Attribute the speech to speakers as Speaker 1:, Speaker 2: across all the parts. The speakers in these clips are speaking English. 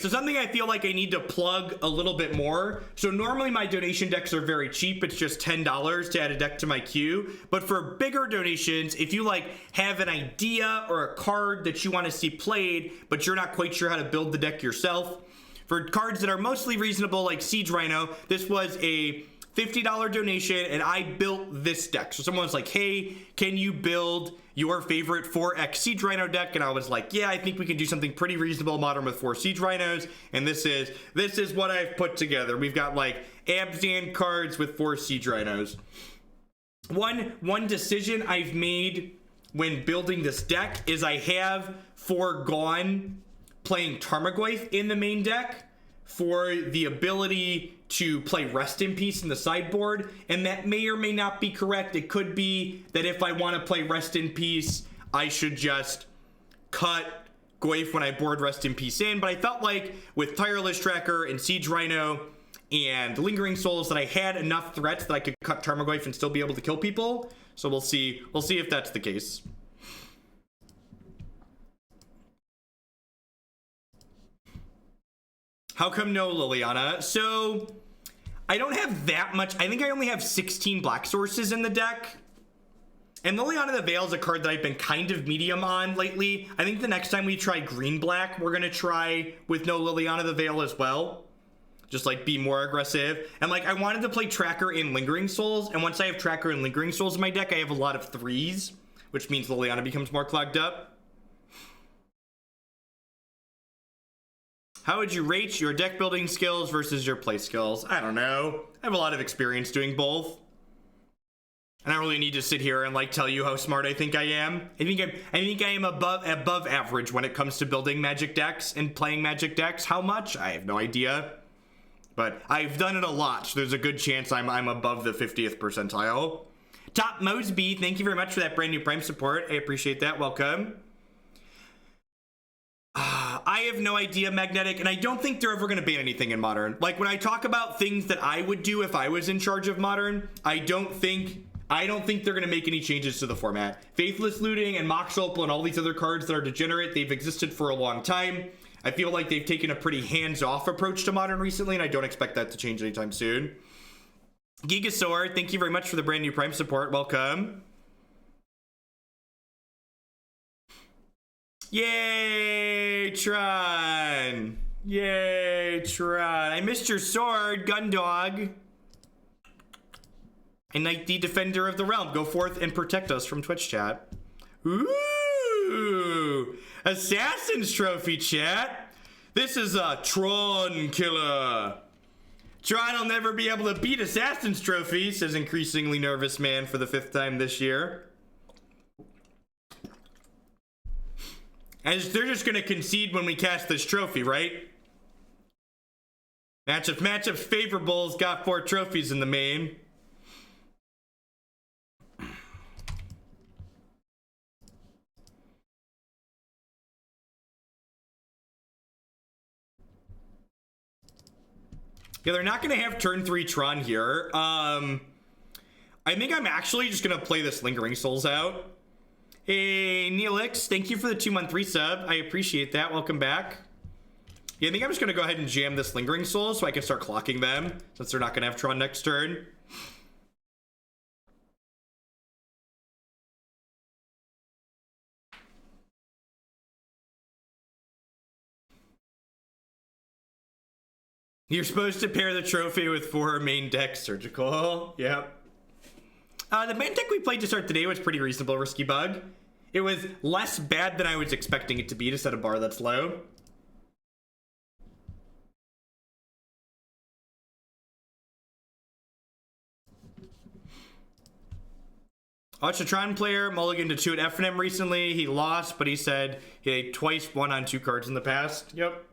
Speaker 1: So something I feel like I need to plug a little bit more. So normally my donation decks are very cheap. It's just $10 to add a deck to my queue. But for bigger donations, if you like have an idea or a card that you want to see played, but you're not quite sure how to build the deck yourself, for cards that are mostly reasonable like Siege Rhino, this was a $50 donation and I built this deck. So someone was like, hey, can you build your favorite 4X Siege Rhino deck? And I was like, yeah, I think we can do something pretty reasonable modern with 4 Siege Rhinos. And this is what I've put together. We've got like Abzan cards with 4 Siege Rhinos. One decision I've made when building this deck is I have foregone playing Tarmogoyf in the main deck for the ability to play Rest in Peace in the sideboard, and that may or may not be correct. It could be that if I want to play Rest in Peace, I should just cut Goyf when I board Rest in Peace in, but I felt like with Tireless Tracker and Siege Rhino and Lingering Souls that I had enough threats that I could cut Tarmogoyf and still be able to kill people. So we'll see if that's the case. How come no Liliana? So I don't have that much. I think I only have 16 black sources in the deck. And Liliana the Veil is a card that I've been kind of medium on lately. I think the next time we try green-black, we're going to try with no Liliana the Veil as well. Just like be more aggressive. And like I wanted to play Tracker in Lingering Souls. And once I have Tracker and Lingering Souls in my deck, I have a lot of 3s, which means Liliana becomes more clogged up. How would you rate your deck building skills versus your play skills? I don't know. I have a lot of experience doing both. And I don't really need to sit here and like tell you how smart I think I am. I think I am above average when it comes to building Magic decks and playing Magic decks. How much? I have no idea. But I've done it a lot, so there's a good chance I'm above the 50th percentile. Top Mosby, thank you very much for that brand new Prime support. I appreciate that. Welcome. I have no idea, Magnetic, and I don't think they're ever going to ban anything in Modern. Like, when I talk about things that I would do if I was in charge of Modern, I don't think they're going to make any changes to the format. Faithless Looting and Mox Opal and all these other cards that are degenerate, they've existed for a long time. I feel like they've taken a pretty hands-off approach to Modern recently, and I don't expect that to change anytime soon. Gigasaur, thank you very much for the brand new Prime support. Welcome. Yay, Tron. Yay, Tron. I missed your sword, Gundog. And Knight the Defender of the Realm. Go forth and protect us from Twitch chat. Ooh. Assassin's Trophy chat. This is a Tron killer. Tron will never be able to beat Assassin's Trophy, says increasingly nervous man for the 5th time this year. As they're just going to concede when we cast this trophy, right? Matchups favorable's got 4 trophies in the main. Yeah, they're not going to have turn 3 Tron here. I think I'm actually just going to play this Lingering Souls out. Hey, Neelix, thank you for the 2-month resub. I appreciate that. Welcome back. Yeah, I think I'm just going to go ahead and jam this Lingering Soul so I can start clocking them, since they're not going to have Tron next turn. You're supposed to pair the trophy with 4 main deck surgical. Yep. The main deck we played to start today was pretty reasonable, Risky Bug. It was less bad than I was expecting it to be to set a bar that's low. Watched a Tron player mulligan to 2 at FNM recently. He lost, but he said he had twice won on 2 cards in the past. Yep.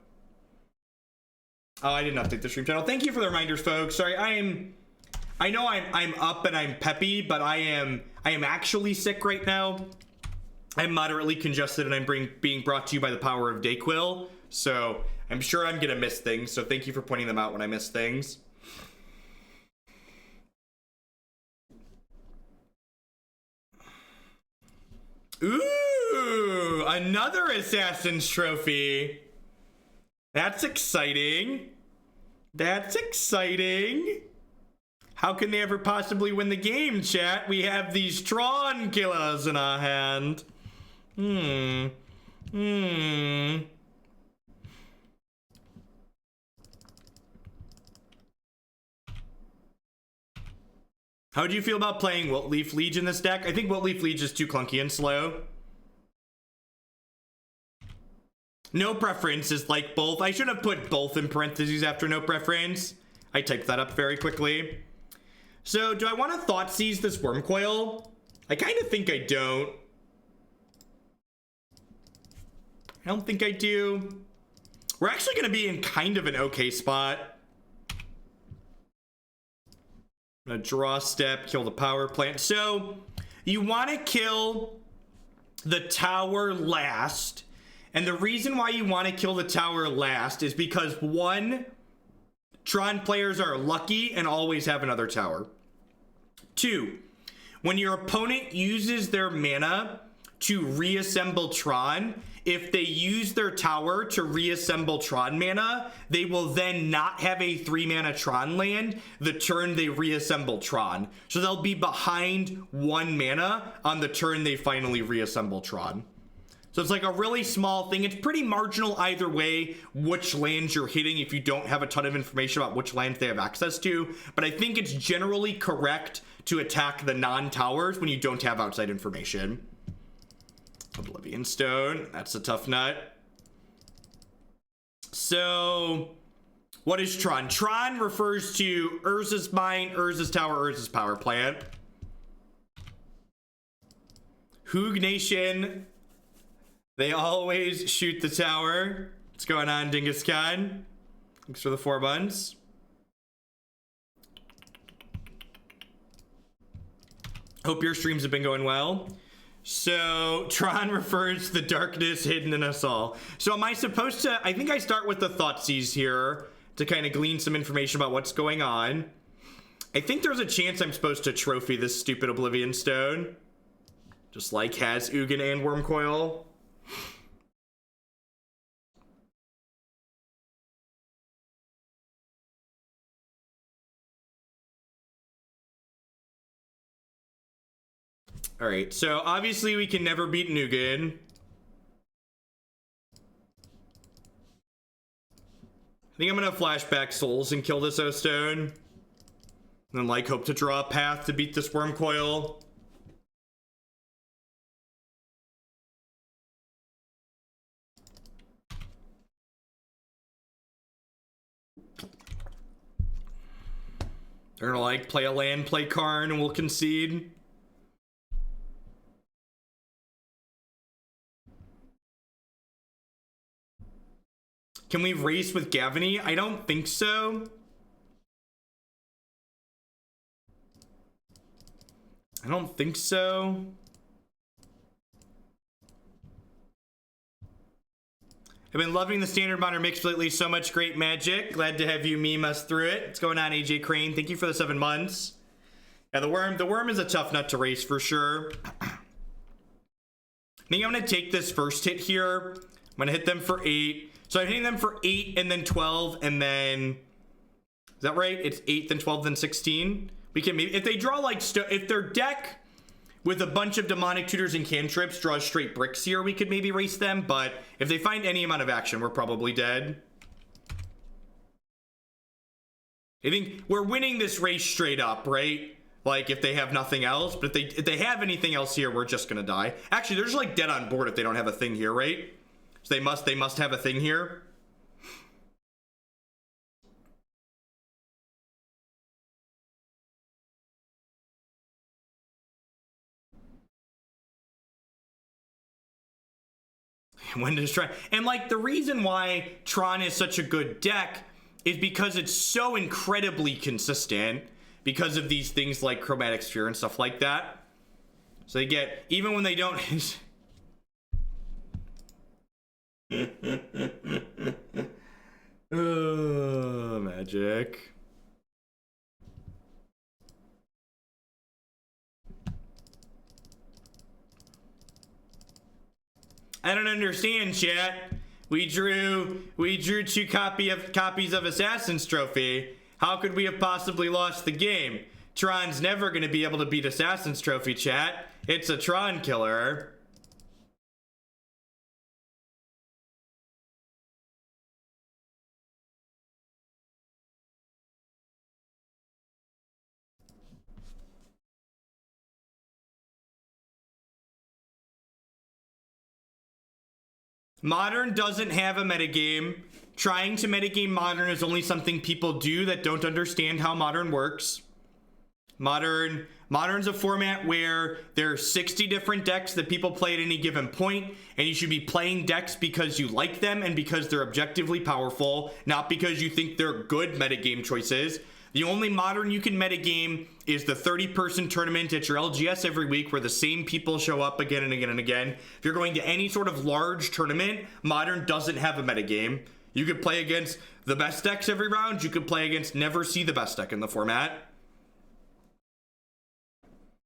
Speaker 1: Oh, I didn't update the stream channel. Thank you for the reminders, folks. Sorry, I know I'm up and I'm peppy, but I am actually sick right now. I'm moderately congested and I'm being brought to you by the power of Dayquil. So I'm sure I'm gonna miss things. So thank you for pointing them out when I miss things. Ooh, another Assassin's Trophy. That's exciting. That's exciting. How can they ever possibly win the game, chat? We have these Tron killers in our hand. How do you feel about playing Wiltleaf Liege in this deck? I think Wiltleaf Liege is too clunky and slow. No preference is like both. I should have put both in parentheses after no preference. I typed that up very quickly. So do I want to Thoughtseize this Wormcoil? I kind of think I don't. I don't think I do. We're actually going to be in kind of an okay spot. I'm gonna draw step, kill the power plant. So you want to kill the tower last. And the reason why you want to kill the tower last is because, one, Tron players are lucky and always have another tower. Two, when your opponent uses their mana to reassemble Tron, if they use their tower to reassemble Tron mana, they will then not have a 3-mana Tron land the turn they reassemble Tron. So they'll be behind 1 mana on the turn they finally reassemble Tron. So it's like a really small thing. It's pretty marginal either way which lands you're hitting if you don't have a ton of information about which lands they have access to. But I think it's generally correct to attack the non-towers when you don't have outside information. Oblivion Stone, that's a tough nut. So, what is Tron? Tron refers to Urza's Mine, Urza's Tower, Urza's Power Plant. Hoog Nation, they always shoot the tower. What's going on, Dingus Khan? Thanks for the 4 months. Hope your streams have been going well. So, Tron refers to the darkness hidden in us all. So am I supposed to... I think I start with the Thoughtseize here to kind of glean some information about what's going on. I think there's a chance I'm supposed to trophy this stupid Oblivion Stone. Just like has Ugin and Wormcoil. All right, so obviously we can never beat Nugan. I think I'm gonna flashback Souls and kill this O-Stone. And then like hope to draw a path to beat this Wormcoil. They're gonna like play a land, play Karn, and we'll concede. Can we race with Gavony? I don't think so. I don't think so. I've been loving the standard modern mix lately. So much great magic. Glad to have you meme us through it. What's going on, AJ Crane? Thank you for the 7 months. Yeah, the worm is a tough nut to race for sure. I think I'm gonna take this first hit here. I'm gonna hit them for 8. So I'm hitting them for 8 and then 12 and then, is that right? It's 8 then 12 then 16. We can maybe, if they draw like, if their deck with a bunch of demonic tutors and cantrips draws straight bricks here, we could maybe race them. But if they find any amount of action, we're probably dead. I think we're winning this race straight up, right? Like if they have nothing else, but if they have anything else here, we're just gonna die. Actually, they're just like dead on board if they don't have a thing here, right? So they must have a thing here. When does Tron? And like the reason why Tron is such a good deck is because it's so incredibly consistent because of these things like Chromatic Sphere and stuff like that. So they get, even when they don't. Magic. I don't understand, chat. We drew 2 copies of Assassin's Trophy. How could we have possibly lost the game? Tron's never going to be able to beat Assassin's Trophy, chat. It's a Tron killer. Modern doesn't have a metagame. Trying to metagame Modern is only something people do that don't understand how Modern works. Modern's a format where there are 60 different decks that people play at any given point, and you should be playing decks because you like them and because they're objectively powerful, not because you think they're good metagame choices. The only Modern you can metagame is the 30-person tournament at your LGS every week where the same people show up again and again and again. If you're going to any sort of large tournament, Modern doesn't have a metagame. You could play against the best decks every round. You could play against never see the best deck in the format.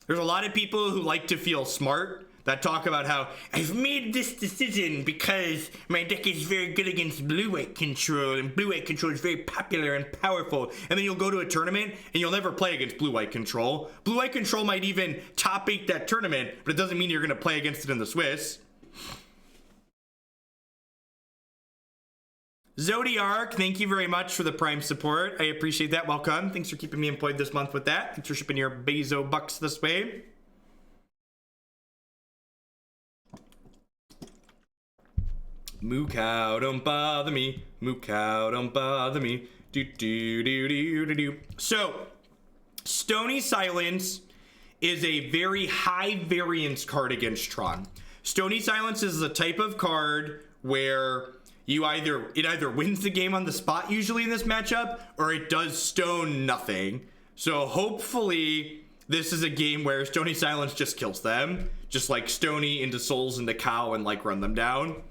Speaker 1: There's a lot of people who like to feel smart that talk about how I've made this decision because my deck is very good against blue-white control, and blue-white control is very popular and powerful. And then you'll go to a tournament and you'll never play against blue-white control. Blue-white control might even top 8 that tournament, but it doesn't mean you're going to play against it in the Swiss. Zodiarch, thank you very much for the Prime support. I appreciate that. Welcome. Thanks for keeping me employed this month with that. Thanks for shipping your Bezo bucks this way. Moo cow, don't bother me. Moo cow, don't bother me. Do do do do do do. So, Stony Silence is a very high variance card against Tron. Stony Silence is a type of card where it either wins the game on the spot usually in this matchup, or it does stone nothing. So hopefully this is a game where Stony Silence just kills them, just like Stony into Souls into Cow and like run them down.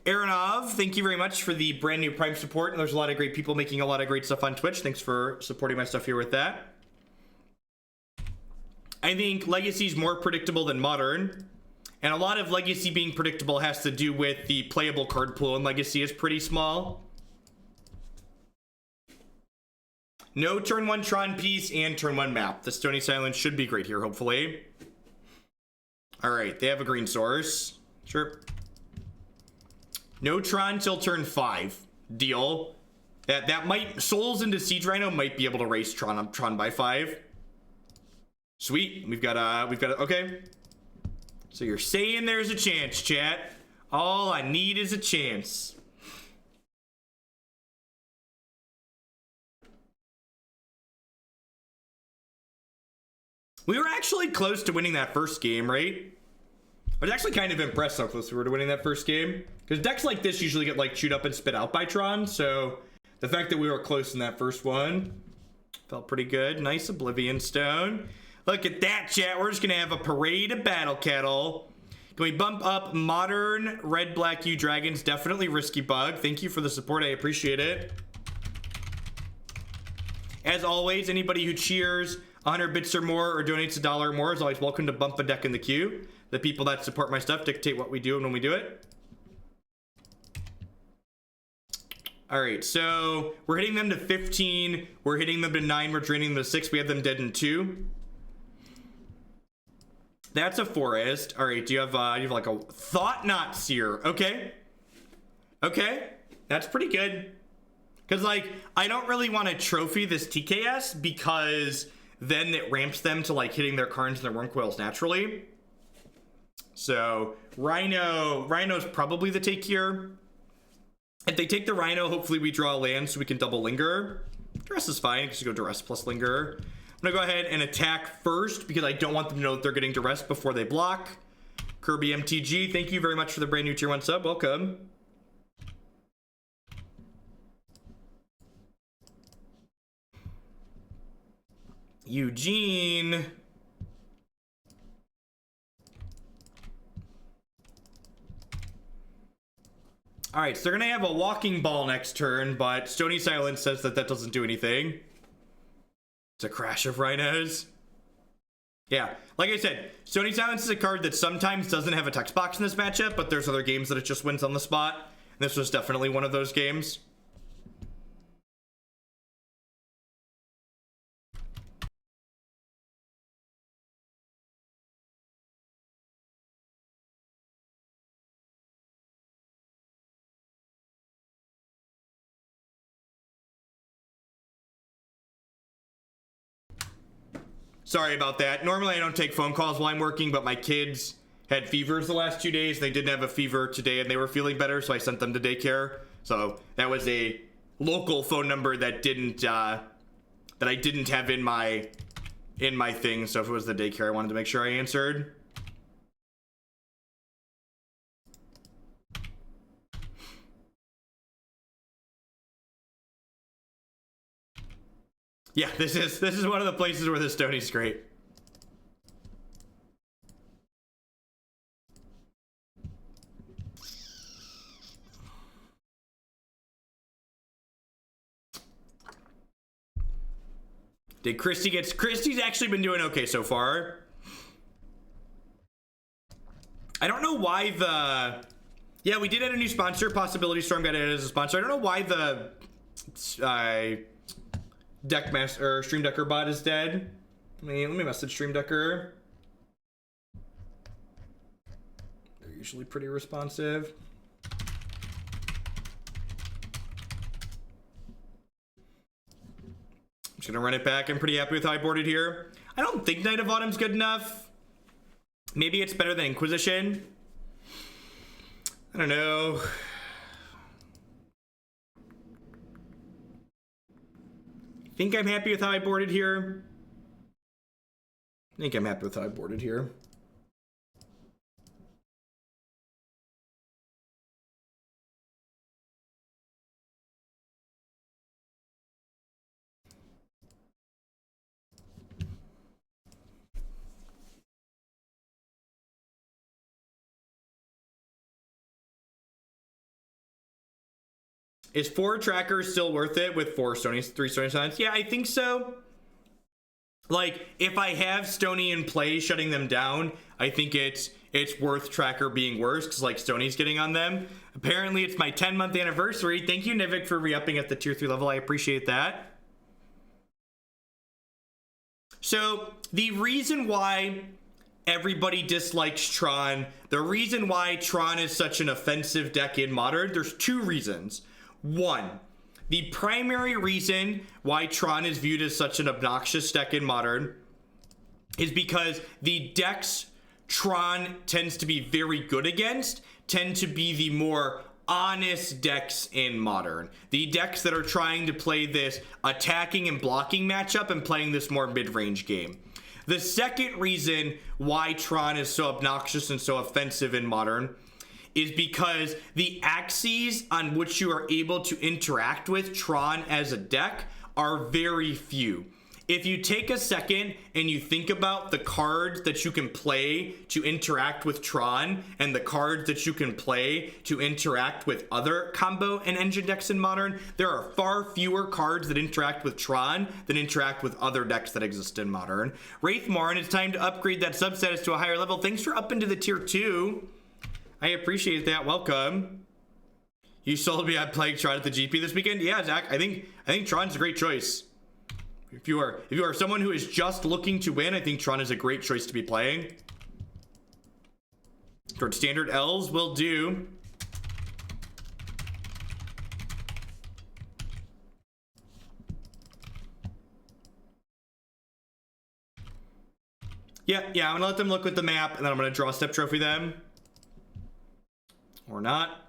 Speaker 1: Aronov, thank you very much for the brand new Prime support. There's a lot of great people making a lot of great stuff on Twitch. Thanks for supporting my stuff here with that. I think Legacy is more predictable than Modern. And a lot of Legacy being predictable has to do with the playable card pool, and Legacy is pretty small. No turn 1 Tron piece and turn 1 map. The Stony Silence should be great here, hopefully. Alright, they have a green source. Sure. No Tron till turn 5. Deal. That might... Souls into Siege Rhino might be able to race Tron by 5. Sweet. We've got okay. So you're saying there's a chance, chat. All I need is a chance. We were actually close to winning that first game, right? I was actually kind of impressed how close we were to winning that first game. Because decks like this usually get like chewed up and spit out by Tron. So the fact that we were close in that first one felt pretty good. Nice Oblivion Stone. Look at that, chat. We're just going to have a parade of Battle Cattle. Can we bump up Modern Red Black U Dragons? Definitely Risky Bug. Thank you for the support. I appreciate it. As always, anybody who cheers 100 bits or more or donates $1 or more is always welcome to bump a deck in the queue. The people that support my stuff dictate what we do and when we do it. All right, so we're hitting them to 15. We're hitting them to 9. We're draining them to 6. We have them dead in 2. That's a forest. All right, do you have like a Thought-Knot Seer? Okay. Okay, that's pretty good. Because, like, I don't really want to trophy this TKS because then it ramps them to, like, hitting their cards and their worm coils naturally. So, Rhino's probably the take here. If they take the Rhino, hopefully we draw a land so we can double Linger. Duress is fine because you go Duress plus Linger. I'm gonna go ahead and attack first because I don't want them to know that they're getting Duress before they block. Kirby MTG, thank you very much for the brand new tier 1 sub. Welcome. Eugene. All right, so they're gonna have a Walking Ball next turn, but Stony Silence says that that doesn't do anything. It's a crash of Rhinos. Yeah, like I said, Stony Silence is a card that sometimes doesn't have a text box in this matchup, but there's other games that it just wins on the spot. This was definitely one of those games. Sorry about that. Normally I don't take phone calls while I'm working, but my kids had fevers the last 2 days. They didn't have a fever today and they were feeling better, so I sent them to daycare. So that was a local phone number that didn't that I didn't have in my thing. So if it was the daycare, I wanted to make sure I answered. Yeah, this is one of the places where the Stony's great. Did Christy Christy's actually been doing okay so far. I don't know why yeah, we did add a new sponsor. Possibility Storm got added as a sponsor. I don't know why the Deckmaster or Stream Decker bot is dead. Let me message Stream Decker. They're usually pretty responsive. I'm just gonna run it back. I'm pretty happy with how I boarded here. I don't think Knight of Autumn's good enough. Maybe it's better than Inquisition. I don't know. I think I'm happy with how I boarded here. Is 4 trackers still worth it with 3 Stony Silence? Yeah, I think so. Like, if I have Stony in play shutting them down, I think it's worth tracker being worse, because like Stony's getting on them. Apparently it's my 10-month anniversary. Thank you, Nivik, for re-upping at the tier 3 level. I appreciate that. So the reason why everybody dislikes Tron, the reason why Tron is such an offensive deck in Modern, there's 2 reasons. 1, the primary reason why Tron is viewed as such an obnoxious deck in Modern is because the decks Tron tends to be very good against tend to be the more honest decks in Modern. The decks that are trying to play this attacking and blocking matchup and playing this more mid-range game. The second reason why Tron is so obnoxious and so offensive in Modern is because the axes on which you are able to interact with Tron as a deck are very few. If you take a second and you think about the cards that you can play to interact with Tron and the cards that you can play to interact with other combo and engine decks in Modern, there are far fewer cards that interact with Tron than interact with other decks that exist in Modern. Wraith Marn, it's time to upgrade that substatus to a higher level. Thanks for up into the tier 2. I appreciate that. Welcome. You sold me on playing Tron at the GP this weekend. Yeah, Zach. I think Tron's a great choice. If you are someone who is just looking to win, I think Tron is a great choice to be playing. Towards standard L's will do. Yeah, I'm gonna let them look with the map, and then I'm gonna draw step trophy them. Or not.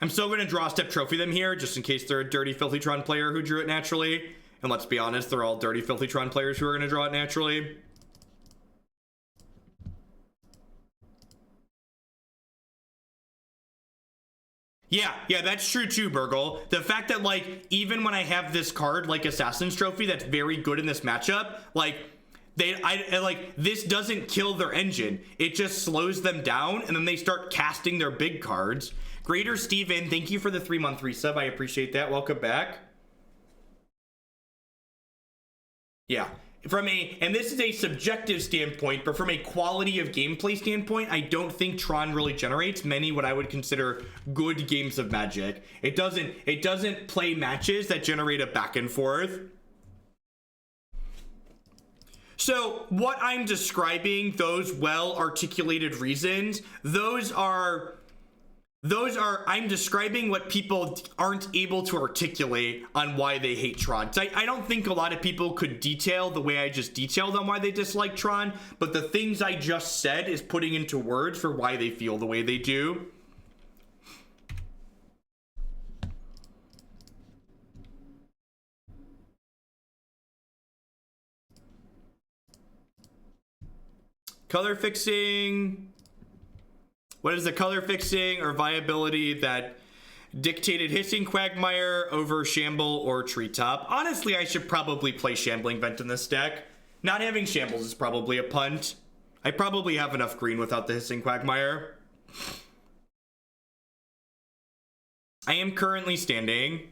Speaker 1: I'm still going to draw step trophy them here, just in case they're a dirty filthy Tron player who drew it naturally. And let's be honest, they're all dirty filthy Tron players who are going to draw it naturally. Yeah, that's true too, Burgle. The fact that, like, even when I have this card, like Assassin's Trophy, that's very good in this matchup, like, this doesn't kill their engine. It just slows them down, and then they start casting their big cards. Greater Steven, thank you for the 3-month resub. I appreciate that. Welcome back. Yeah, and this is a subjective standpoint, but from a quality of gameplay standpoint, I don't think Tron really generates many what I would consider good games of Magic. It doesn't play matches that generate a back and forth. So what I'm describing, those well-articulated reasons, I'm describing what people aren't able to articulate on why they hate Tron. I don't think a lot of people could detail the way I just detailed on why they dislike Tron, but the things I just said is putting into words for why they feel the way they do. Color fixing. What is the color fixing or viability that dictated Hissing Quagmire over Shamble or Treetop? Honestly, I should probably play Shambling Vent in this deck. Not having Shambles is probably a punt. I probably have enough green without the Hissing Quagmire. I am currently standing.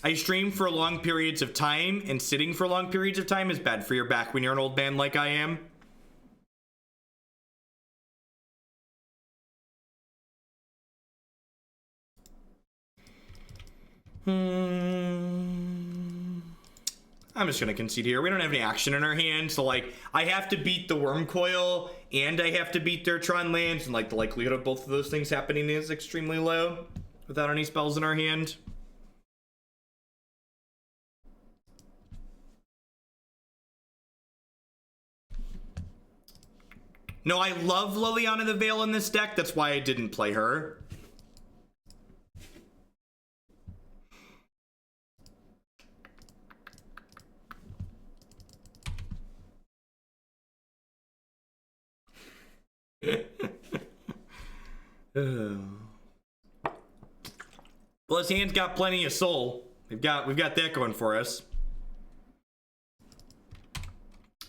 Speaker 1: I stream for long periods of time, and sitting for long periods of time is bad for your back when you're an old man like I am. I'm just gonna concede here. We don't have any action in our hand, so like I have to beat the Worm Coil and I have to beat their Tron lands, and like the likelihood of both of those things happening is extremely low without any spells in our hand. No, I love Liliana the Veil in this deck. That's why I didn't play her. Well, his hand's got plenty of soul. We've got that going for us.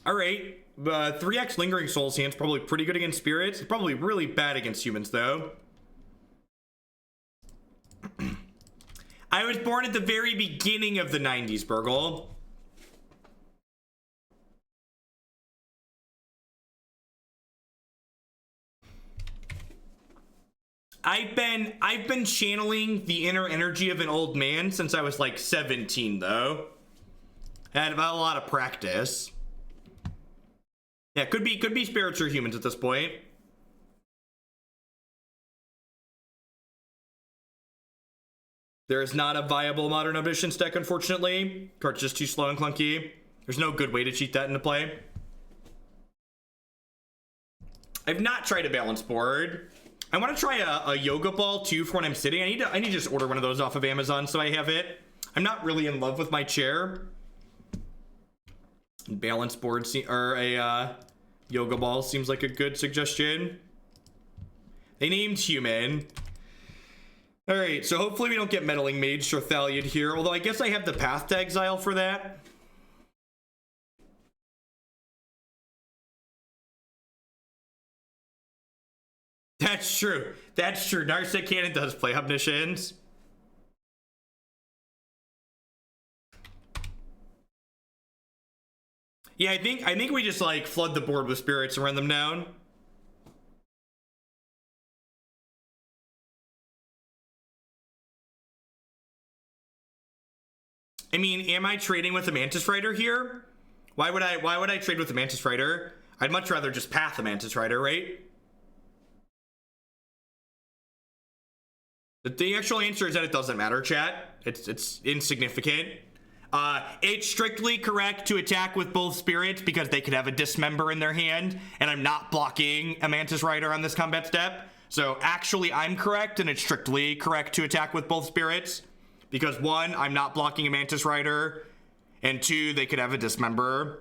Speaker 1: All right, 3x Lingering Soul's hand's probably pretty good against spirits. It's probably really bad against humans, though. I was born at the very beginning of the 90s, Burgle. I've been channeling the inner energy of an old man since I was like 17, though. I had a lot of practice. Yeah, could be spirits or humans at this point. There is not a viable Modern Omniscience deck, unfortunately. Card's just too slow and clunky. There's no good way to cheat that into play. I've not tried a balanced board. I want to try a yoga ball too for when I'm sitting. I need to just order one of those off of Amazon so I have it. I'm not really in love with my chair. Balanced board or a yoga ball seems like a good suggestion. They named human. All right, so hopefully we don't get Meddling Mage or Thaliad here. Although I guess I have the Path to Exile for that. That's true. That's true. Narset Cannon does play Omniscience. Yeah, I think we just like flood the board with spirits and run them down. I mean, am I trading with a Mantis Rider here? Why would I trade with a Mantis Rider? I'd much rather just path a Mantis Rider, right? The actual answer is that it doesn't matter, chat. It's insignificant. It's strictly correct to attack with both spirits because they could have a Dismember in their hand, and I'm not blocking a Mantis Rider on this combat step. So actually, I'm correct, and it's strictly correct to attack with both spirits because 1, I'm not blocking a Mantis Rider, and 2, they could have a Dismember.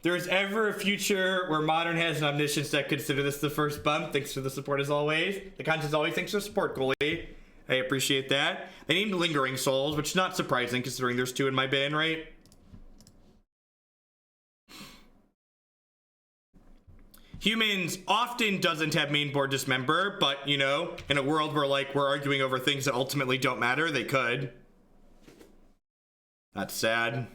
Speaker 1: There's ever a future where Modern has an Omniscience deck. Consider this the first bump. Thanks for the support as always. The content always thanks for the support, goalie. I appreciate that. They named Lingering Souls, which is not surprising considering there's 2 in my bin, right? Humans often doesn't have main board Dismember, but you know, in a world where like we're arguing over things that ultimately don't matter, they could. That's sad.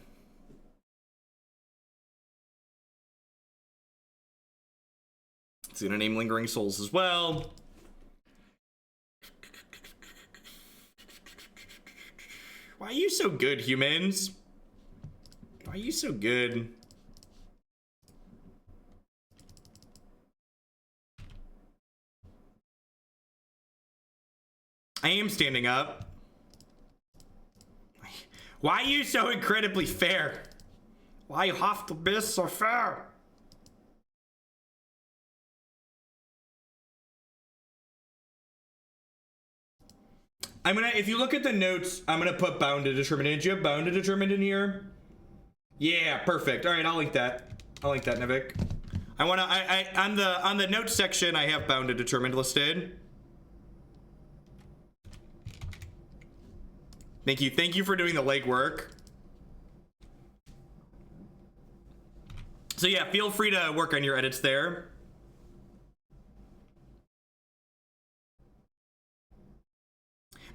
Speaker 1: It's gonna name Lingering Souls as well. Why are you so good, humans? Why are you so good? I am standing up. Why are you so incredibly fair? Why you have to be so fair? I'm gonna, if you look at the notes, I'm gonna put bound to determined. Did you have bound to determined in here? Yeah, perfect. All right, I'll link that. I'll link that, Nivik. I wanna, on the notes section, I have bound to determined listed. Thank you for doing the legwork. So yeah, feel free to work on your edits there.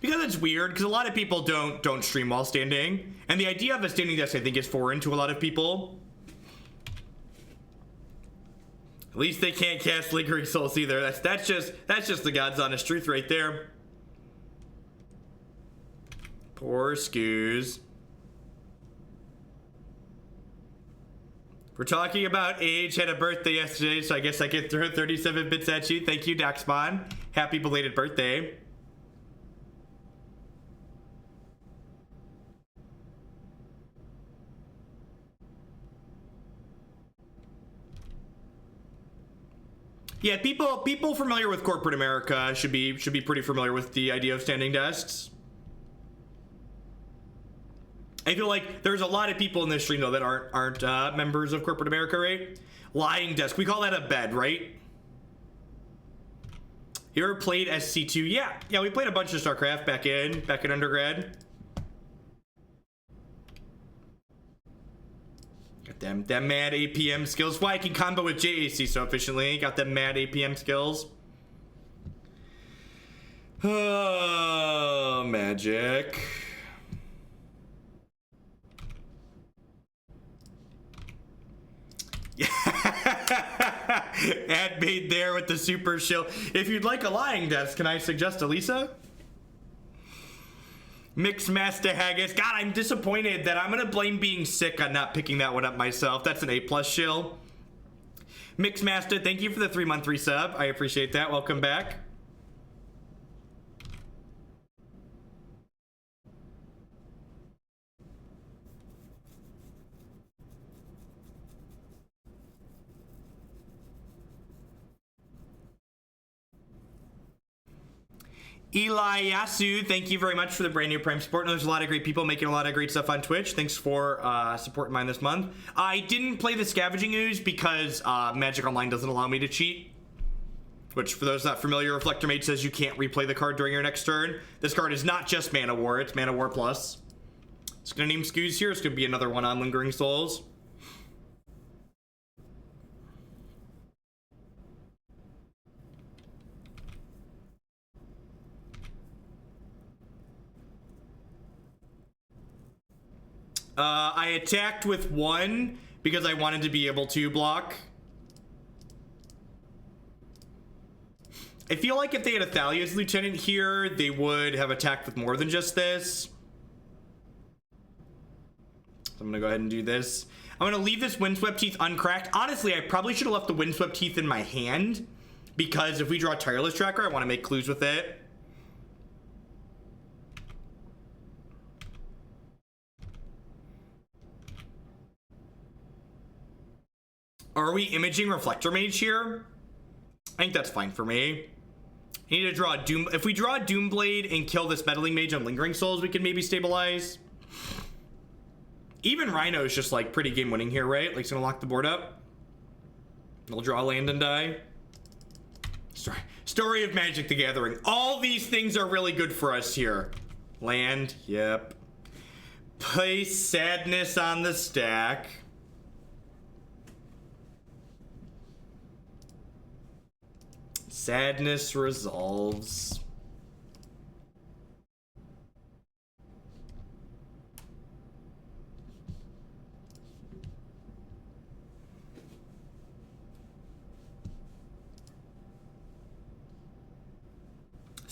Speaker 1: Because it's weird, because a lot of people don't stream while standing, and the idea of a standing desk I think is foreign to a lot of people. At least they can't cast Lingering Souls either. That's just the God's honest truth right there. Poor Scoos. We're talking about age. Had a birthday yesterday, so I guess I can throw 37 bits at you. Thank you, Daxbon. Happy belated birthday. Yeah, people familiar with corporate America should be pretty familiar with the idea of standing desks. I feel like there's a lot of people in this stream though that aren't members of corporate America, right? Lying desk, we call that a bed, right? You ever played SC2? Yeah, we played a bunch of StarCraft back in undergrad. Got them mad APM skills. Why I can combo with JAC so efficiently. Got them mad APM skills. Oh, magic. Ad made there with the super shill. If you'd like a lying desk, can I suggest Elisa? Mixmaster Haggis. God, I'm disappointed that I'm gonna blame being sick on not picking that one up myself. That's an A+ shill. Mixmaster, thank you for the 3-month resub. I appreciate that. Welcome back. Eli Yasu, thank you very much for the brand new Prime support. There's a lot of great people making a lot of great stuff on Twitch. Thanks for supporting mine this month. I didn't play the Scavenging Ooze because Magic Online doesn't allow me to cheat. Which, for those not familiar, Reflector Mage says you can't replay the card during your next turn. This card is not just Mana War, it's Mana War Plus. It's gonna name Scoos here. It's gonna be another one on Lingering Souls. I attacked with 1 because I wanted to be able to block. I feel like if they had a Thalia's Lieutenant here, they would have attacked with more than just this. So I'm gonna go ahead and do this. I'm gonna leave this Windswept Heath uncracked. Honestly, I probably should have left the Windswept Heath in my hand, because if we draw Tireless Tracker, I want to make clues with it. Are we imaging Reflector Mage here? I think that's fine for me. I need to draw a Doom. If we draw a Doomblade and kill this Meddling Mage on Lingering Souls, we can maybe stabilize. Even Rhino is just like pretty game winning here, right? Like it's gonna lock the board up. We'll draw land and die. Story of Magic the Gathering. All these things are really good for us here. Land, yep. Place Sadness on the stack. Sadness resolves.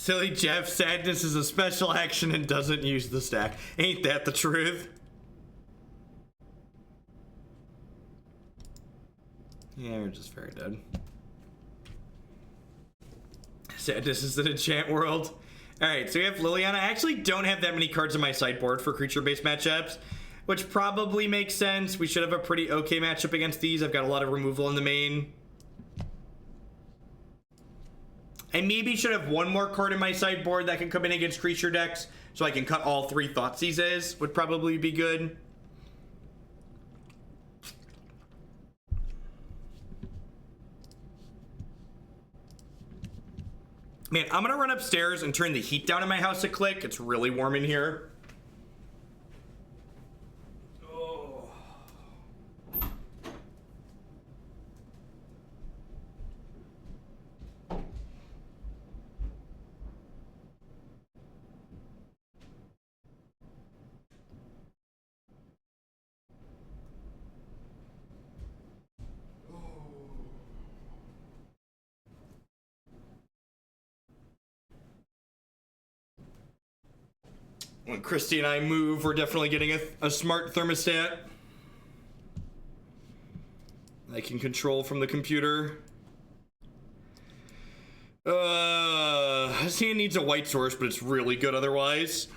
Speaker 1: Silly Jeff, sadness is a special action and doesn't use the stack. Ain't that the truth? Yeah, we're just very dead. Sadness is an enchant world. Alright, so we have Liliana. I actually don't have that many cards in my sideboard for creature-based matchups, which probably makes sense. We should have a pretty okay matchup against these. I've got a lot of removal in the main. I maybe should have one more card in my sideboard that can come in against creature decks, so I can cut all 3 Thoughtseizes would probably be good. Man, I'm gonna run upstairs and turn the heat down in my house a click. It's really warm in here. Oh. When Christy and I move, we're definitely getting a smart thermostat I can control from the computer. This hand needs a white source, but it's really good otherwise.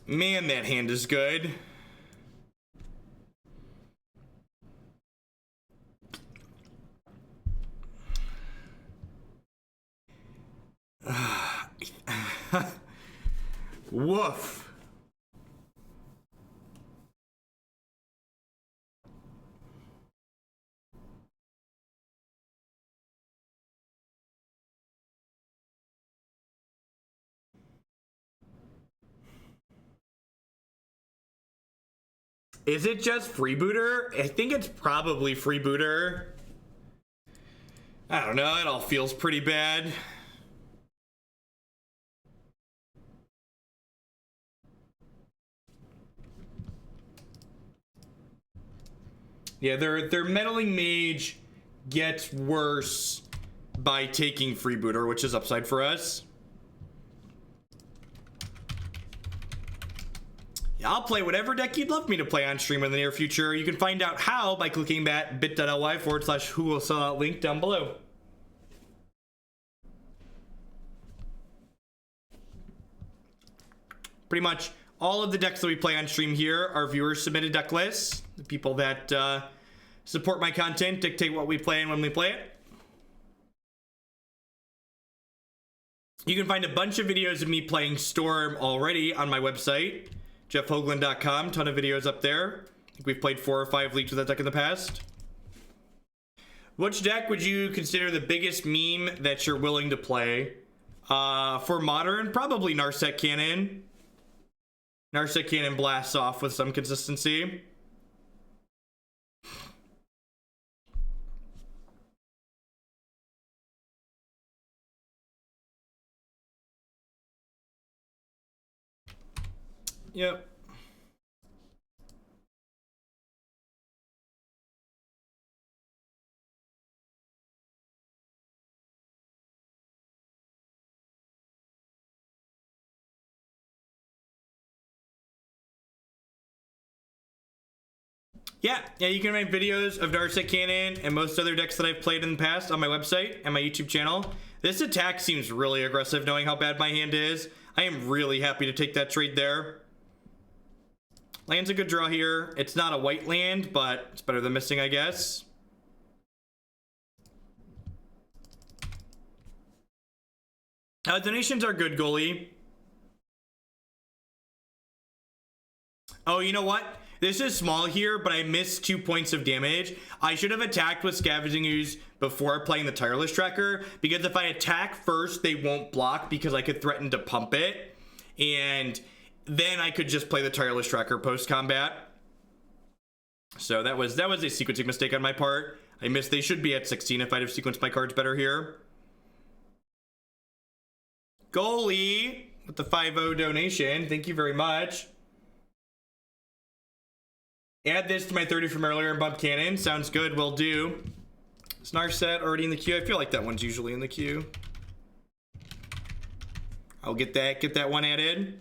Speaker 1: Man, that hand is good. Woof. Is it just freebooter? I think it's probably freebooter. I don't know, it all feels pretty bad. Yeah, their meddling mage gets worse by taking freebooter, which is upside for us. I'll play whatever deck you'd love me to play on stream in the near future. You can find out how by clicking that bit.ly/who will sell out link down below. Pretty much all of the decks that we play on stream here are viewers submitted deck lists. The people that support my content dictate what we play and when we play it. You can find a bunch of videos of me playing Storm already on my website, jeffhoagland.com. Ton of videos up there. I think we've played 4 or 5 leagues with that deck in the past. Which deck would you consider the biggest meme that you're willing to play? For Modern, probably Narset Cannon. Narset Cannon blasts off with some consistency. Yep. Yeah, you can find videos of Narset Cannon and most other decks that I've played in the past on my website and my YouTube channel. This attack seems really aggressive knowing how bad my hand is. I am really happy to take that trade there. Land's a good draw here. It's not a white land, but it's better than missing, I guess. Donations are good, goalie. Oh, you know what? This is small here, but I missed 2 points of damage. I should have attacked with Scavenging Ooze before playing the Tireless Tracker, because if I attack first, they won't block because I could threaten to pump it. And then I could just play the Tireless Tracker post-combat. So that was a sequencing mistake on my part. I missed. They should be at 16 if I'd have sequenced my cards better here. Goalie with the 5-0 donation. Thank you very much. Add this to my 30 from earlier and bump cannon. Sounds good. Will do. Snar set already in the queue. I feel like that one's usually in the queue. I'll get that one added.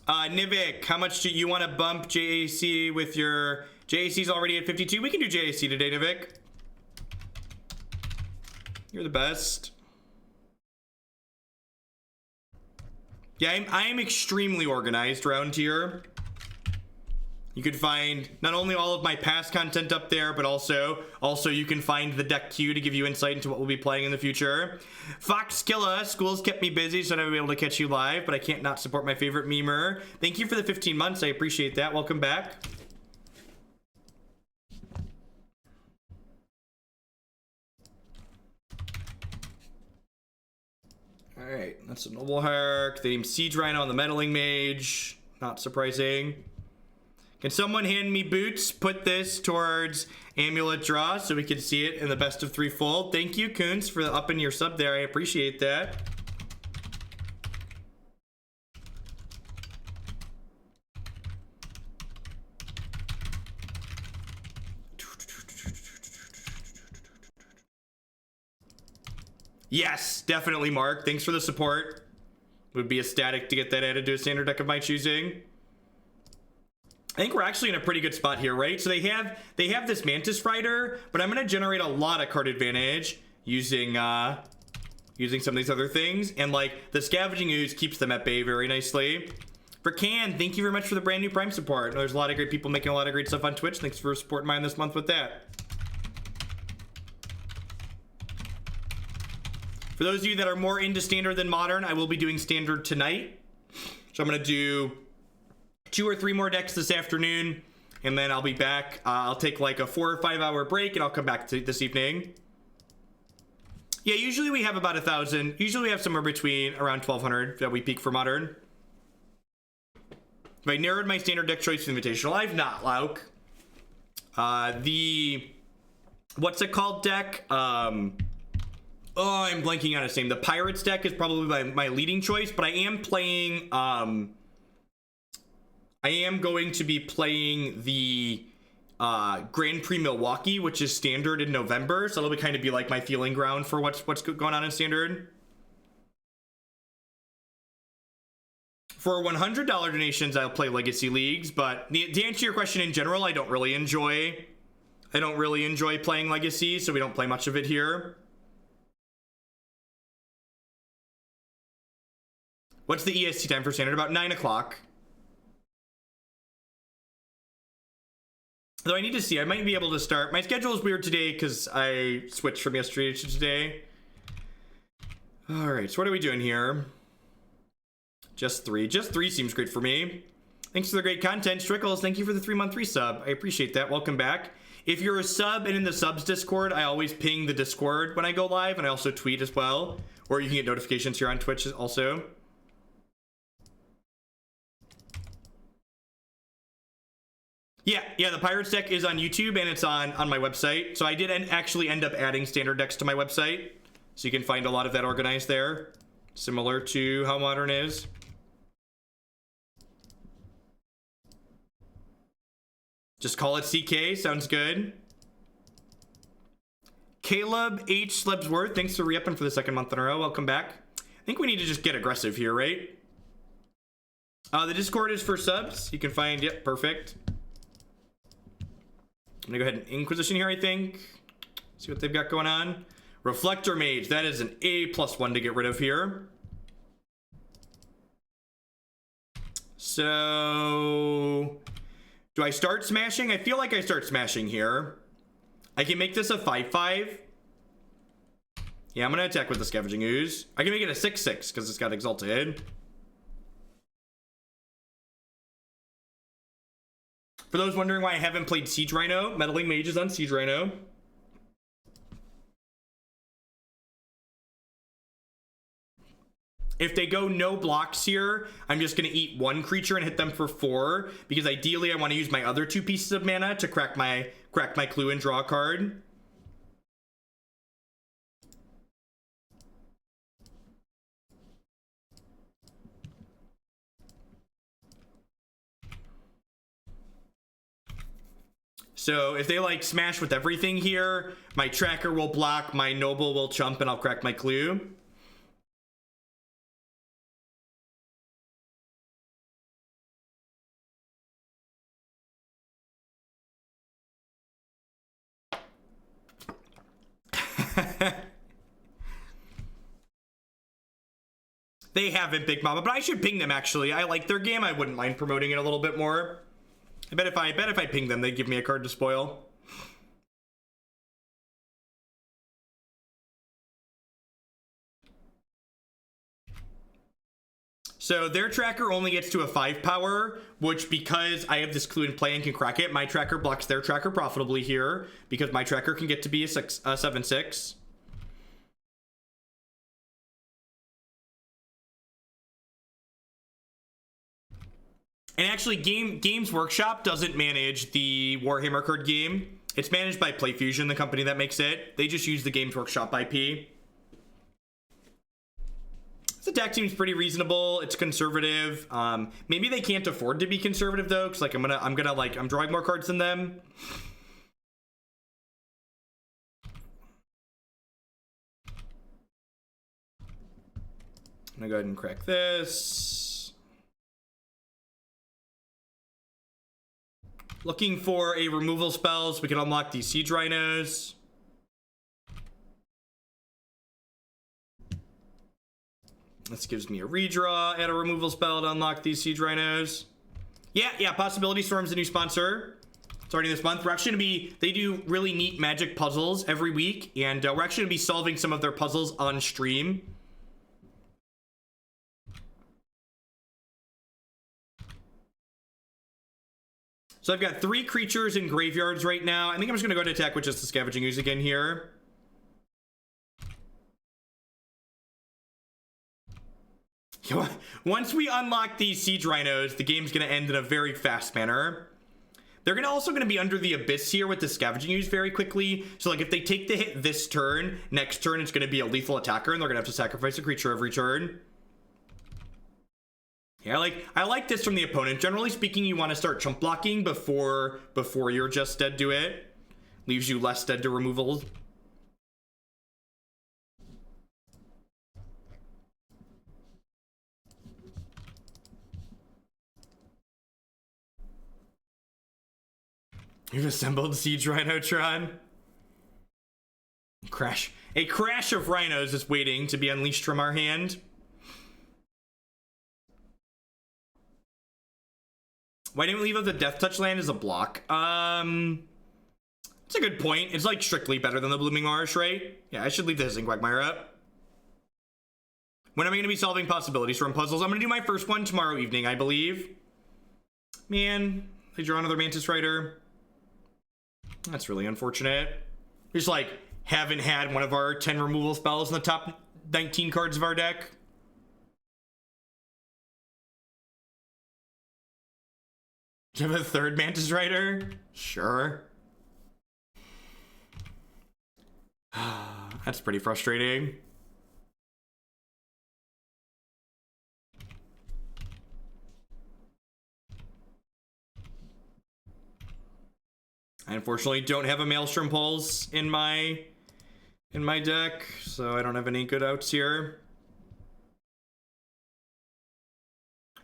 Speaker 1: Nivik, how much do you want to bump JAC with your... JAC's already at 52. We can do JAC today, Nivik. You're the best. Yeah, I am extremely organized around here. You could find not only all of my past content up there, but also you can find the deck queue to give you insight into what we'll be playing in the future. Foxkilla, school's kept me busy, so I haven't been able to catch you live, but I can't not support my favorite memer. Thank you for the 15 months. I appreciate that. Welcome back. All right, that's a Noble Hierarch. They named Siege Rhino on the Meddling Mage. Not surprising. Can someone hand me boots? Put this towards Amulet Draw so we can see it in the best of 3 fold. Thank you, Coons, for upping your sub there. I appreciate that. Yes, definitely, Mark. Thanks for the support. Would be ecstatic to get that added to a standard deck of my choosing. I think we're actually in a pretty good spot here, right? So they have this Mantis Rider, but I'm gonna generate a lot of card advantage using some of these other things, and like the Scavenging Ooze keeps them at bay very nicely. For Can, thank you very much for the brand new Prime support. There's a lot of great people making a lot of great stuff on Twitch. Thanks for supporting mine this month with that. For those of you that are more into standard than modern, I will be doing standard tonight. So I'm gonna do 2 or 3 more decks this afternoon, and then I'll be back. I'll take like a 4 or 5 hour break, and I'll come back to this evening. Yeah, usually we have about 1,000. Usually we have somewhere between around 1,200 that we peak for modern. If I narrowed my standard deck choice invitational, I've not, Lauk. What's it called deck? Oh, I'm blanking on its name. The Pirates deck is probably my leading choice, but I am playing, I am going to be playing the Grand Prix Milwaukee, which is standard in November, so it'll kind of be like my feeling ground for what's going on in standard. For $100 donations, I'll play Legacy Leagues, but to answer your question in general, I don't really enjoy playing Legacy, so we don't play much of it here. What's the EST time for standard? About 9 o'clock. Though I need to see, I might be able to start. My schedule is weird today because I switched from yesterday to today. All right, so what are we doing here? Just 3. Just 3 seems great for me. Thanks for the great content. Strickles, thank you for the 3-month resub. I appreciate that. Welcome back. If you're a sub and in the subs Discord, I always ping the Discord when I go live, and I also tweet as well. Or you can get notifications here on Twitch also. Yeah, the Pirates deck is on YouTube and it's on my website. So I did actually end up adding standard decks to my website. So you can find a lot of that organized there. Similar to how modern is. Just call it CK, sounds good. Caleb H. Slebsworth, thanks for re-upping for the 2nd month in a row. Welcome back. I think we need to just get aggressive here, right? The Discord is for subs. You can find, yep, perfect. I'm gonna go ahead and Inquisition here, I think. See what they've got going on. Reflector Mage, that is an A+1 to get rid of here. So, do I start smashing? I feel like I start smashing here. I can make this a 5/5. Yeah, I'm gonna attack with the Scavenging Ooze. I can make it a 6/6 because it's got Exalted. For those wondering why I haven't played Siege Rhino, Meddling Mage is on Siege Rhino. If they go no blocks here, I'm just going to eat 1 creature and hit them for 4, because ideally I want to use my other 2 pieces of mana to crack my clue and draw a card. So if they like smash with everything here, my tracker will block, my noble will chump, and I'll crack my clue. They haven't, Big Mama, but I should ping them actually. I like their game. I wouldn't mind promoting it a little bit more. I bet if I ping them, they'd give me a card to spoil. So their tracker only gets to a 5 power, which because I have this clue in play and can crack it, my tracker blocks their tracker profitably here because my tracker can get to be a 7/6. And actually, Games Workshop doesn't manage the Warhammer card game. It's managed by PlayFusion, the company that makes it. They just use the Games Workshop IP. The deck seems pretty reasonable. It's conservative. Maybe they can't afford to be conservative though, because like I'm drawing more cards than them. I'm gonna go ahead and crack this. Looking for a removal spell so we can unlock these Siege Rhinos. This gives me a redraw and a removal spell to unlock these Siege Rhinos. Yeah, Possibility Storm's a new sponsor. Starting this month. We're actually gonna be, they do really neat magic puzzles every week, and we're actually gonna be solving some of their puzzles on stream. So I've got 3 creatures in graveyards right now. I think I'm just gonna go to attack with just the Scavenging Ooze again here. Once we unlock these Siege Rhinos, the game's gonna end in a very fast manner. They're also gonna be under the Abyss here with the Scavenging Ooze very quickly. So like if they take the hit this turn, next turn it's gonna be a lethal attacker and they're gonna have to sacrifice a creature every turn. Yeah, I like this from the opponent. Generally speaking, you want to start chump blocking before you're just dead to it. Leaves you less dead to removal. You've assembled Siege Rhino, Tron. A crash of rhinos is waiting to be unleashed from our hand. Why didn't we leave up the Death Touch land as a block? It's a good point. It's like strictly better than the Blooming Marsh, right? Yeah, I should leave the Hissing Quagmire up. When am I going to be solving Possibility Storm puzzles? I'm going to do my first one tomorrow evening, I believe. Man, I draw another Mantis Rider. That's really unfortunate. We just like haven't had one of our 10 removal spells in the top 19 cards of our deck. Do you have a third Mantis Rider? Sure. That's pretty frustrating. I unfortunately don't have a Maelstrom Pulse in my deck, so I don't have any good outs here.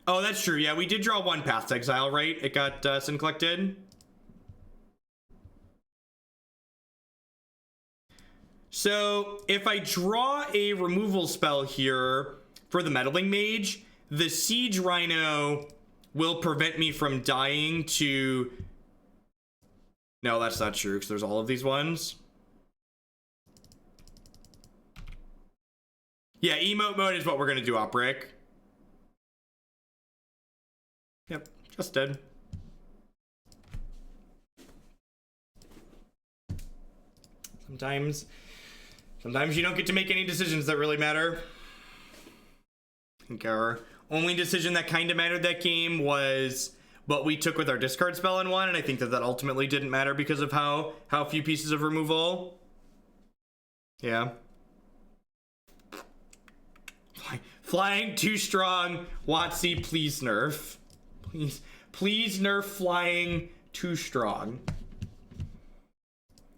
Speaker 1: Oh, that's true. Yeah, we did draw 1 Path to Exile, right? It got Sin collected. So if I draw a removal spell here for the Meddling Mage, the Siege Rhino will prevent me from dying to... No, that's not true, because there's all of these ones. Yeah, emote mode is what we're going to do, Oprick. Yep, just dead. Sometimes you don't get to make any decisions that really matter. I think our only decision that kind of mattered that game was what we took with our discard spell in 1, and I think that ultimately didn't matter because of how few pieces of removal. Yeah. Flying too strong. WotC, please nerf. Please nerf flying too strong.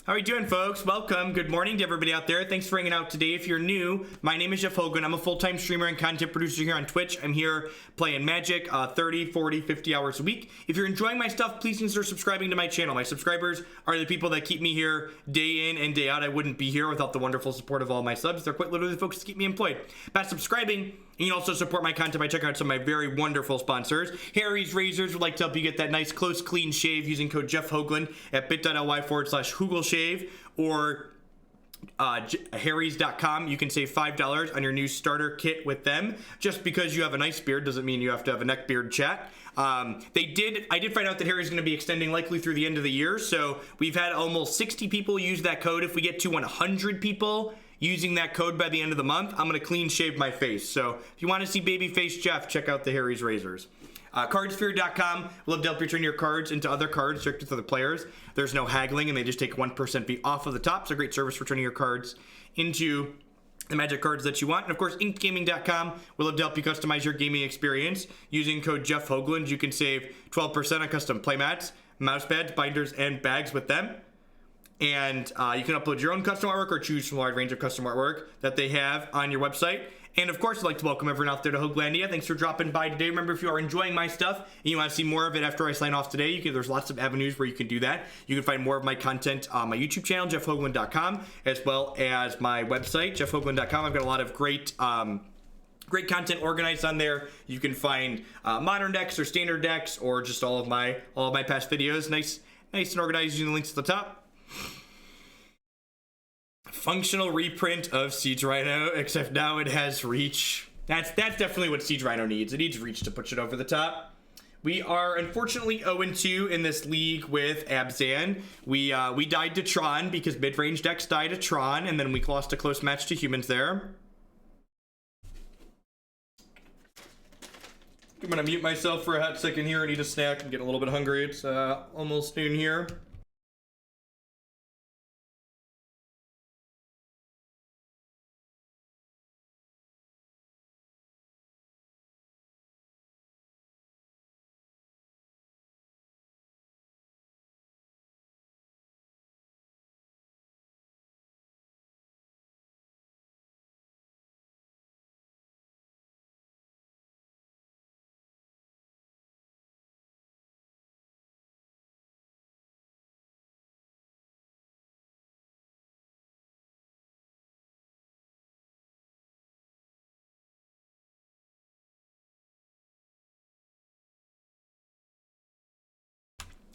Speaker 1: How are you doing, folks? Welcome. Good morning to everybody out there. Thanks for hanging out today. If you're new, my name is Jeff Hogan. I'm a full-time streamer and content producer here on Twitch. I'm here playing Magic 30, 40, 50 hours a week. If you're enjoying my stuff, please consider subscribing to my channel. My subscribers are the people that keep me here day in and day out. I wouldn't be here without the wonderful support of all my subs. They're quite literally the folks that keep me employed. By subscribing, you can also support my content by checking out some of my very wonderful sponsors. Harry's Razors would like to help you get that nice, close, clean shave using code Jeff Hoagland at bit.ly/Hoogleshave, or harrys.com. You can save $5 on your new starter kit with them. Just because you have a nice beard doesn't mean you have to have a neck beard chat. I did find out that Harry's going to be extending likely through the end of the year, so we've had almost 60 people use that code. If we get to 100 people using that code by the end of the month, I'm going to clean shave my face. So if you want to see babyface Jeff, check out the Harry's Razors. Cardsphere.com will love to help you turn your cards into other cards restricted to the players. There's no haggling, and they just take 1% fee off of the top. It's a great service for turning your cards into the Magic cards that you want. And of course, inkedgaming.com will love to help you customize your gaming experience. Using code Jeff Hoagland, you can save 12% on custom playmats, mouse pads, binders, and bags with them. And you can upload your own custom artwork or choose from a wide range of custom artwork that they have on your website. And of course, I'd like to welcome everyone out there to Hoaglandia. Thanks for dropping by today. Remember, if you are enjoying my stuff and you want to see more of it after I sign off today, there's lots of avenues where you can do that. You can find more of my content on my YouTube channel, jeffhoagland.com, as well as my website, jeffhoagland.com. I've got a lot of great content organized on there. You can find modern decks or standard decks or just all of my past videos. Nice and organized using the links at the top. Functional reprint of Siege Rhino, except now it has reach. That's definitely what Siege Rhino needs. It needs reach to push it over the top. We are unfortunately 0-2 in this league with Abzan. We died to Tron because mid-range decks die to Tron, and then we lost a close match to humans there. I'm gonna mute myself for a hot second here. I need a snack. I'm getting a little bit hungry. It's almost noon here.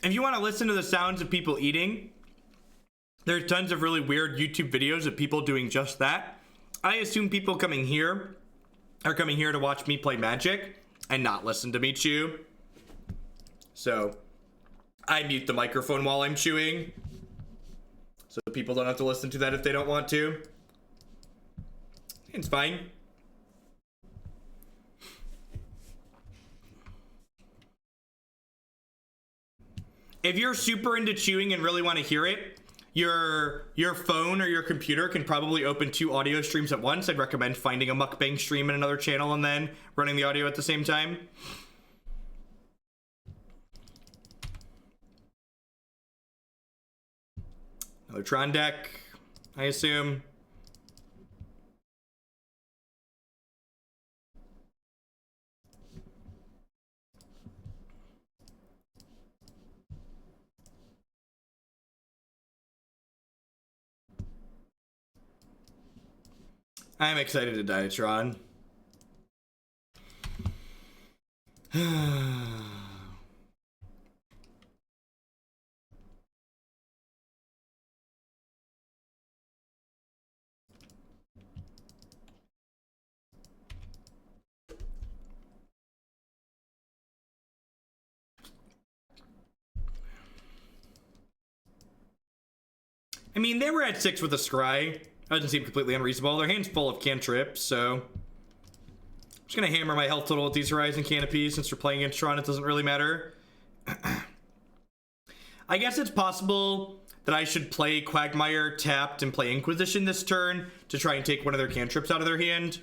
Speaker 1: If you want to listen to the sounds of people eating, there's tons of really weird YouTube videos of people doing just that. I assume people coming here are coming here to watch me play Magic and not listen to me chew. So I mute the microphone while I'm chewing, so people don't have to listen to that if they don't want to. It's fine. If you're super into chewing and really want to hear it, your phone or your computer can probably open 2 audio streams at once. I'd recommend finding a mukbang stream in another channel and then running the audio at the same time. Another Tron deck, I assume. I'm excited to die, Tron. I mean, they were at 6 with a scry. That doesn't seem completely unreasonable. Their hand's full of cantrips, so I'm just gonna hammer my health total with these Horizon Canopies. Since we're playing against Tron, it doesn't really matter. I guess it's possible that I should play Quagmire tapped and play Inquisition this turn to try and take one of their cantrips out of their hand.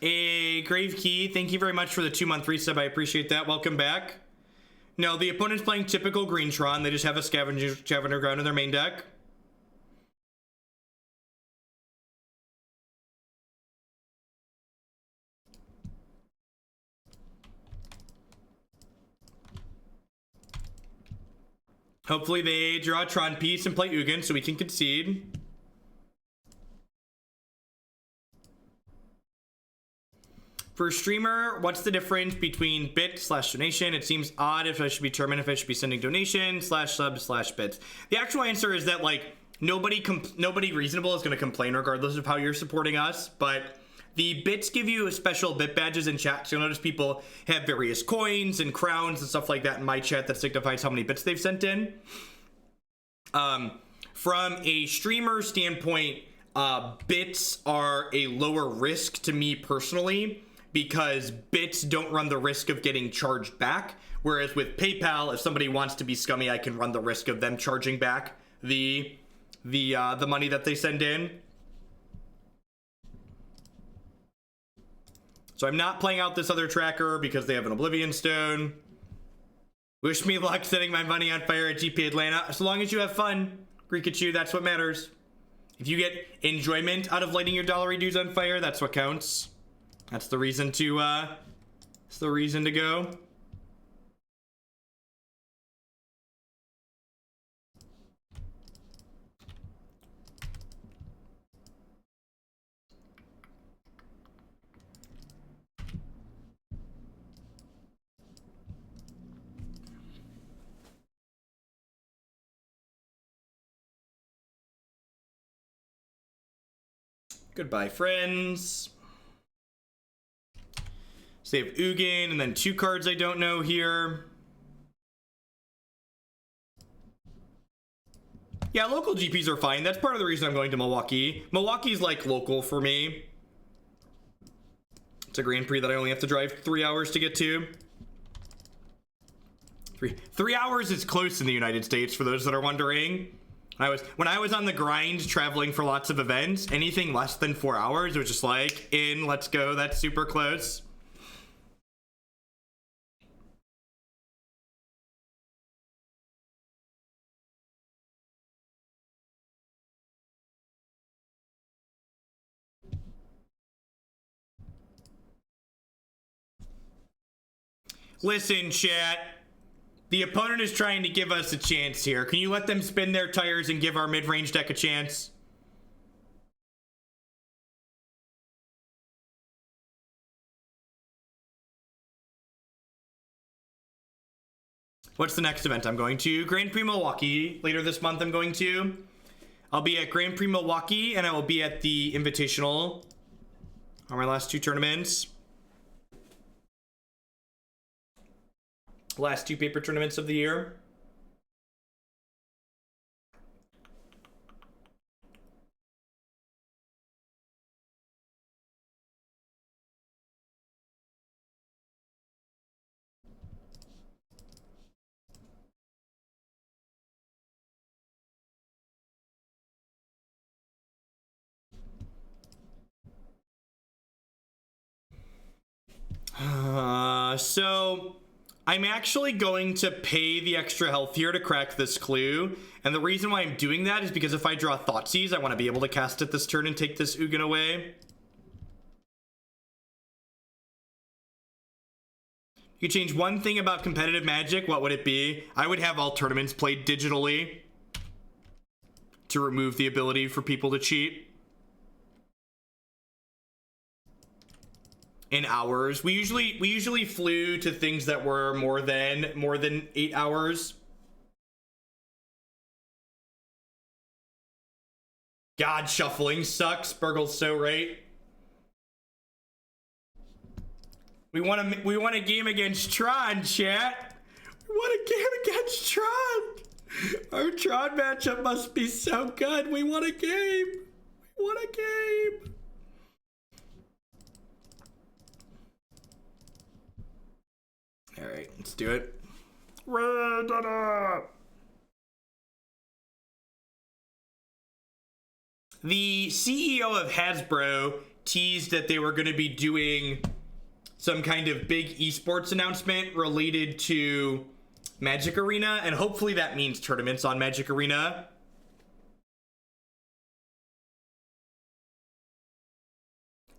Speaker 1: A Grave Key, thank you very much for the 2-month resub. I appreciate that. Welcome back. No, the opponent's playing typical green Tron. They just have a Scavenger Ground in their main deck. Hopefully they draw a Tron piece and play Ugin so we can concede. For streamer, what's the difference between bit/donation? It seems odd if I should be determined if I should be sending donation/sub/bits. The actual answer is that like nobody reasonable is going to complain regardless of how you're supporting us, but the bits give you special bit badges in chat. So you'll notice people have various coins and crowns and stuff like that in my chat that signifies how many bits they've sent in. From a streamer standpoint, bits are a lower risk to me personally, because bits don't run the risk of getting charged back. Whereas with PayPal, if somebody wants to be scummy, I can run the risk of them charging back the money that they send in. So I'm not playing out this other tracker because they have an Oblivion Stone. Wish me luck setting my money on fire at GP Atlanta. As long as you have fun, Rikachu, that's what matters. If you get enjoyment out of lighting your dollary dues on fire, that's what counts. That's the reason to, it's the reason to go. Goodbye, friends. Save Ugin, and then 2 cards I don't know here. Yeah, local GPs are fine. That's part of the reason I'm going to Milwaukee. Milwaukee's like local for me. It's a Grand Prix that I only have to drive 3 hours to get to. Three hours is close in the United States, for those that are wondering. When I was on the grind traveling for lots of events, anything less than 4 hours was just like, let's go, that's super close. Listen, chat. The opponent is trying to give us a chance here. Can you let them spin their tires and give our mid-range deck a chance? What's the next event I'm going to? Grand Prix Milwaukee. Later this month I'm going to. I'll be at Grand Prix Milwaukee, and I will be at the Invitational on my last 2 tournaments. Last 2 paper tournaments of the year. So I'm actually going to pay the extra health here to crack this clue. And the reason why I'm doing that is because if I draw Thoughtseize, I want to be able to cast it this turn and take this Ugin away. You could change one thing about competitive Magic, what would it be? I would have all tournaments played digitally to remove the ability for people to cheat. In hours. We usually flew to things that were more than 8 hours. God, shuffling sucks. Burgle's so right. We want a game against Tron, chat. We want a game against Tron. Our Tron matchup must be so good. We want a game. We want a game. All right, let's do it. The CEO of Hasbro teased that they were going to be doing some kind of big esports announcement related to Magic Arena, and hopefully that means tournaments on Magic Arena.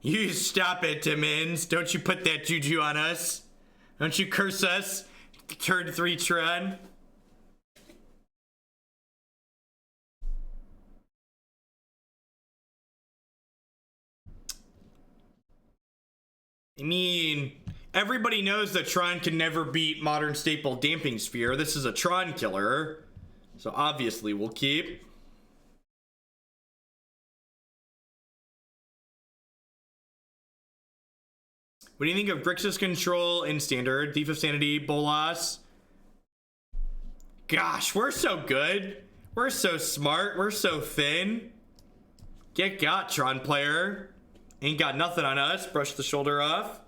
Speaker 1: You stop it, Timmins. Don't you put that juju on us. Don't you curse us. Turn 3 Tron. I mean, everybody knows that Tron can never beat modern staple Damping Sphere. This is a Tron killer. So obviously we'll keep. What do you think of Grixis Control in Standard? Thief of Sanity, Bolas? Gosh, we're so good. We're so smart. We're so thin. Get got, Tron player. Ain't got nothing on us. Brush the shoulder off.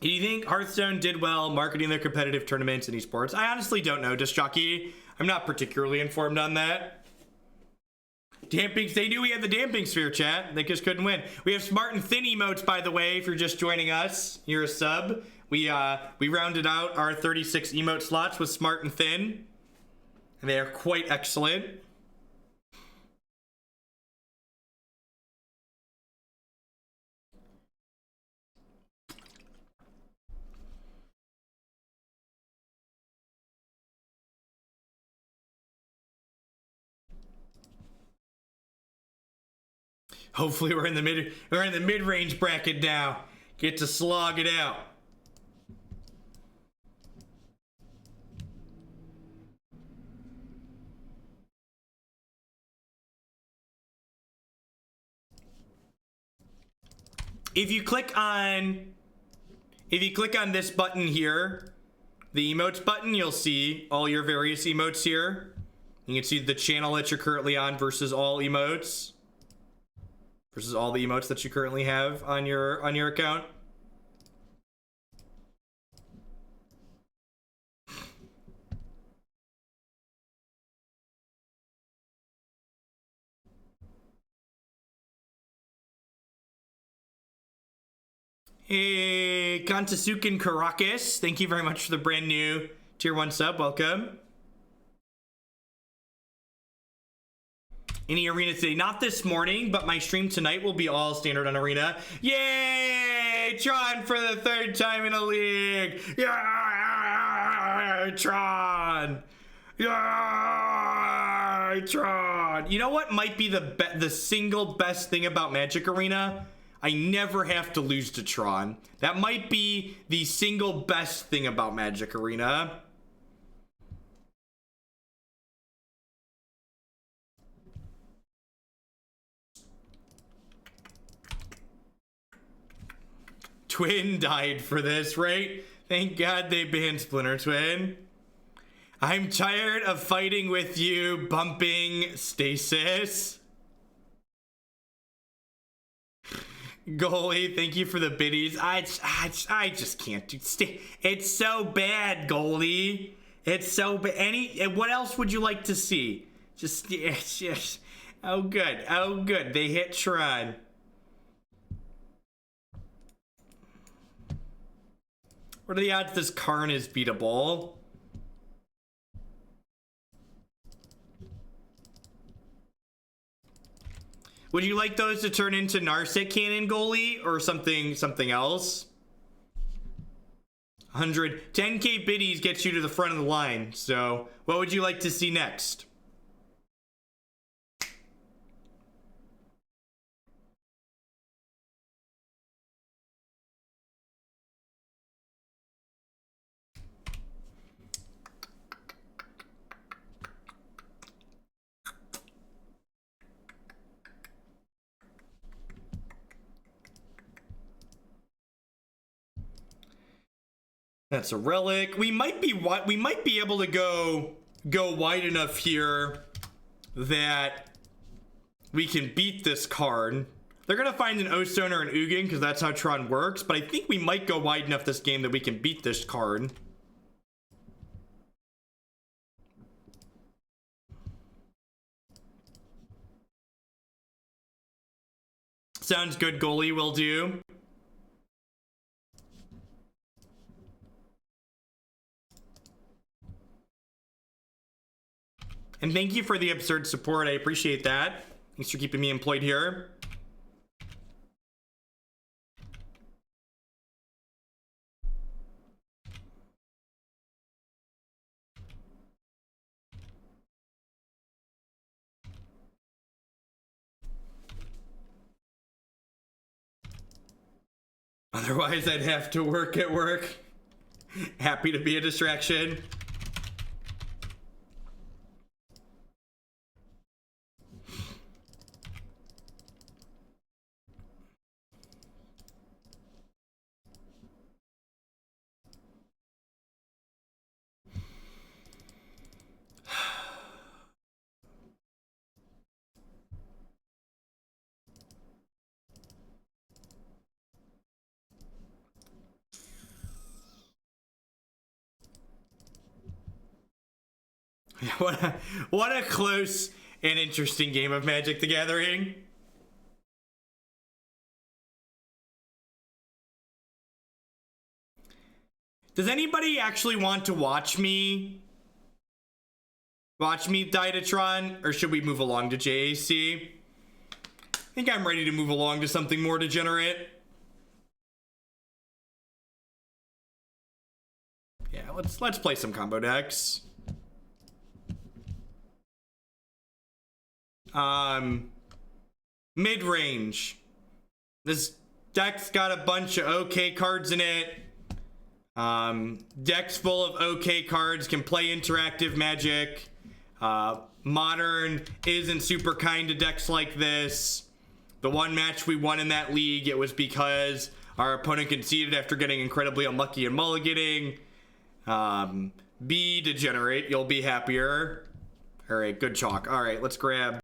Speaker 1: Do you think Hearthstone did well marketing their competitive tournaments in esports? I honestly don't know, Disc Jockey. I'm not particularly informed on that. Damping, they knew we had the Damping Sphere, chat. They just couldn't win. We have smart and thin emotes, by the way, if you're just joining us. You're a sub. We rounded out our 36 emote slots with smart and thin. And they are quite excellent. Hopefully we're in the mid-range bracket now. Get to slog it out. If you click on this button here, the emotes button, you'll see all your various emotes here. You can see the channel that you're currently on versus all emotes. Versus all the emotes that you currently have on your account. Hey, Kantasuken Caracas, thank you very much for the brand new tier 1 sub. Welcome. Any arena today? Not this morning, but my stream tonight will be all standard on arena. Yay! Tron for the 3rd time in a league. Yay! Tron. Yay! Tron. You know what might be the single best thing about Magic Arena? I never have to lose to Tron. That might be the single best thing about Magic Arena. Twin died for this, right? Thank God they banned Splinter Twin. I'm tired of fighting with you, bumping Stasis. Goalie, thank you for the biddies. I just can't do. It's so bad, Goalie. It's so bad. What else would you like to see? Just oh good, oh good. They hit Tron. What are the odds this Karn is beatable? Would you like those to turn into Narset Cannon, Goalie, or something else? 10K biddies gets you to the front of the line. So what would you like to see next? That's a relic. We might be able to go wide enough here that we can beat this card. They're gonna find an O-Stone or an Ugin because that's how Tron works, but I think we might go wide enough this game that we can beat this card. Sounds good, goalie will do. And thank you for the absurd support. I appreciate that. Thanks for keeping me employed here. Otherwise, I'd have to work at work. Happy to be a distraction. What a close and interesting game of Magic the Gathering. Does anybody actually want to watch me die to Tron, or should we move along to JAC? I think I'm ready to move along to something more degenerate. Yeah, let's play some combo decks. Mid-range. This deck's got a bunch of okay cards in it. Decks full of okay cards can play interactive Magic. Modern isn't super kind to decks like this. The one match we won in that league, it was because our opponent conceded after getting incredibly unlucky and mulliganing. Be degenerate, you'll be happier. All right, good chalk. All right, let's grab